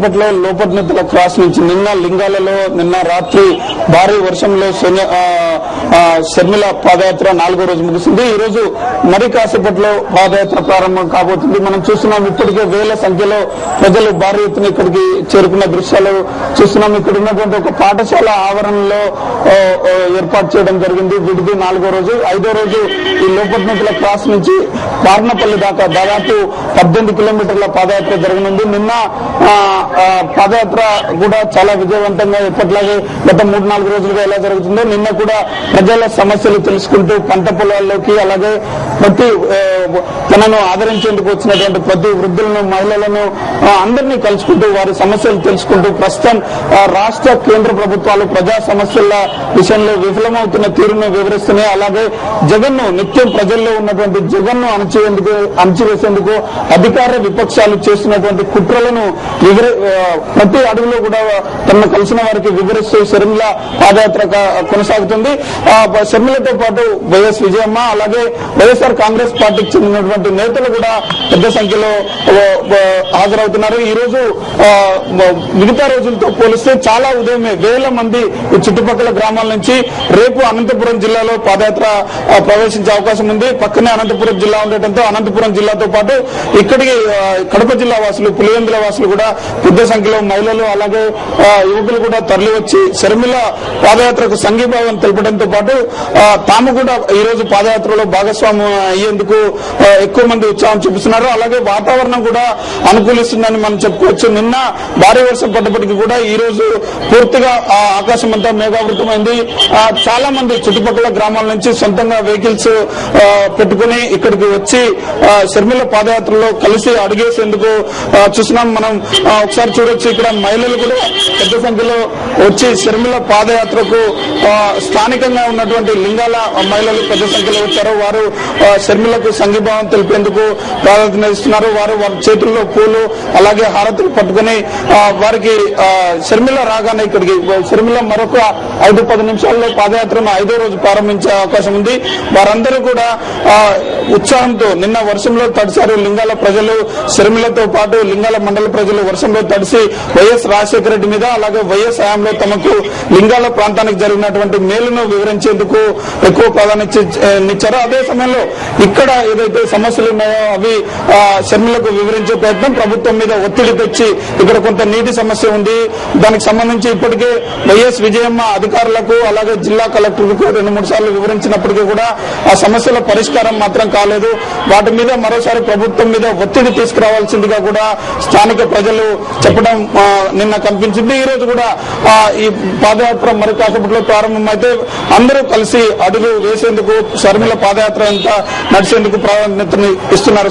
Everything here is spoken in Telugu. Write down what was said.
కాసేపట్లో లోపట్నెత్తల క్రాస్ నుంచి నిన్న లింగాలలో నిన్న రాత్రి భారీ వర్షంలో షర్మిల పాదయాత్ర 4వ రోజు ముగిసింది. ఈ రోజు మరి కాసేపట్లో పాదయాత్ర ప్రారంభం కాబోతుంది. మనం చూస్తున్నాం ఇప్పటికే వేల సంఖ్యలో ప్రజలు భారీ ఎత్తున ఇక్కడికి చేరుకున్న దృశ్యాలు చూస్తున్నాం. ఇక్కడ ఉన్నటువంటి ఒక పాఠశాల ఆవరణలో ఏర్పాటు చేయడం జరిగింది. వీటిది 4వ రోజు. 5వ రోజు ఈ లోపట్నెత్తల క్రాస్ నుంచి వారణపల్లి దాకా దాదాపు 18 కిలోమీటర్ల పాదయాత్ర జరగనుంది. నిన్న పాదయాత్ర కూడా చాలా విజయవంతంగా ఎప్పట్లాగే గత 3-4 రోజులుగా ఎలా జరుగుతుందో నిన్న కూడా ప్రజల సమస్యలు తెలుసుకుంటూ పంట పొలాల్లోకి అలాగే ప్రతి తనను ఆదరించేందుకు వచ్చినటువంటి ప్రతి వృద్ధులను మహిళలను అందరినీ కలుసుకుంటూ వారి సమస్యలు తెలుసుకుంటూ ప్రస్తుతం రాష్ట్ర కేంద్ర ప్రభుత్వాలు ప్రజా సమస్యల విషయంలో విఫలమవుతున్న తీరును వివరిస్తున్నాయి. అలాగే జగన్ను నిత్యం ప్రజల్లో ఉన్నటువంటి జగన్ను అణచివేసేందుకు అధికార విపక్షాలు చేస్తున్నటువంటి కుట్రలను ప్రతి అడుగులో కూడా తనను కలిసిన వారికి వివరిస్తూ షర్మిల పాదయాత్ర కొనసాగుతుంది. షర్మిలతో పాటు వైఎస్ విజయమ్మ అలాగే వైఎస్ఆర్ కాంగ్రెస్ పార్టీకి చెందినటువంటి నేతలు కూడా పెద్ద సంఖ్యలో హాజరవుతున్నారు. ఈ రోజు మిగతా రోజులతో పోలిస్తే చాలా ఉదయమే వేల మంది చుట్టుపక్కల గ్రామాల నుంచి రేపు అనంతపురం జిల్లాలో పాదయాత్ర ప్రవేశించే అవకాశం ఉంది. పక్కనే అనంతపురం జిల్లా ఉండటంతో అనంతపురం జిల్లాతో పాటు ఇక్కడికి కడప జిల్లా వాసులు పులివెందుల వాసులు కూడా పెద్ద సంఖ్యలో మహిళలు అలాగే యువకులు కూడా తరలి వచ్చి షర్మిల పాదయాత్రకు సంఘీభావం తెలపడంతో పాటు తాము కూడా ఈ రోజు పాదయాత్రలో భాగస్వామ్యం అయ్యేందుకు ఎక్కువ మంది ఉత్సాహం చూపిస్తున్నారు. అలాగే వాతావరణం కూడా అనుకూలిస్తుందని మనం చెప్పుకోవచ్చు. నిన్న భారీ వర్షం పడ్డప్పటికీ కూడా ఈ రోజు పూర్తిగా ఆకాశం అంతా మేఘావృతమైంది. చాలా మంది చుట్టుపక్కల గ్రామాల నుంచి సొంతంగా వెహికల్స్ పెట్టుకుని ఇక్కడికి వచ్చి షర్మిల పాదయాత్రలో కలిసి అడుగేసేందుకు చూస్తున్నాం. మనం ఒకసారి చూడొచ్చు, ఇక్కడ మహిళలు కూడా పెద్ద సంఖ్యలో వచ్చి షర్మిల పాదయాత్రకు స్థానికంగా ఉన్నటువంటి లింగాల మహిళలు పెద్ద సంఖ్యలో వచ్చారు. వారు షర్మిలకు సంఘీభావం తెలిపేందుకు ప్రాధాన్యత ఇస్తున్నారు. వారి చేతుల్లో పూలు అలాగే హారతులు పట్టుకుని వారికి షర్మిల రాగానే ఇక్కడికి షర్మిల మరొక 5-10 నిమిషాల్లో పాదయాత్రను 5వ రోజు ప్రారంభించే అవకాశం ఉంది. వారందరూ కూడా ఉత్సాహంతో నిన్న వర్షంలో తడిశారు. లింగాల ప్రజలు షర్మిలతో పాటు లింగాల మండల ప్రజలు వర్షంలో తడిసి వైఎస్ రాజశేఖర రెడ్డి మీద అలాగే వైఎస్ హయాంలో తమకు లింగాల ప్రాంతానికి జరిగినటువంటి మేలును వివరించేందుకు ఎక్కువ ప్రాధాన్యతనిచ్చారు. అదే సమయంలో ఇక్కడ ఏదైతే సమస్యలు ఉన్నాయో అవి షర్మిలకు వివరించే ప్రయత్నం, ప్రభుత్వం మీద ఒత్తిడి తెచ్చి ఇక్కడ కొంత నీటి సమస్య ఉంది, దానికి సంబంధించి ఇప్పటికే వైఎస్ విజయమ్మ అధికారులకు అలాగే జిల్లా కలెక్టర్లకు 2-3 సార్లు వివరించినప్పటికీ కూడా ఆ సమస్యల పరిష్కారం మాత్రం కాలేదు. వాటి మీద మరోసారి ప్రభుత్వం మీద ఒత్తిడి తీసుకురావాల్సిందిగా కూడా స్థానిక ప్రజలు చెప్పడం నిన్న కనిపించింది. ఈ రోజు కూడా ఈ పాదయాత్ర మరి కాసేపట్లో ప్రారంభమైతే అందరూ కలిసి అడుగు వేసేందుకు షర్మిల పాదయాత్ర అంతా నడిచేందుకు ప్రాధాన్యతని ఇస్తున్నారు.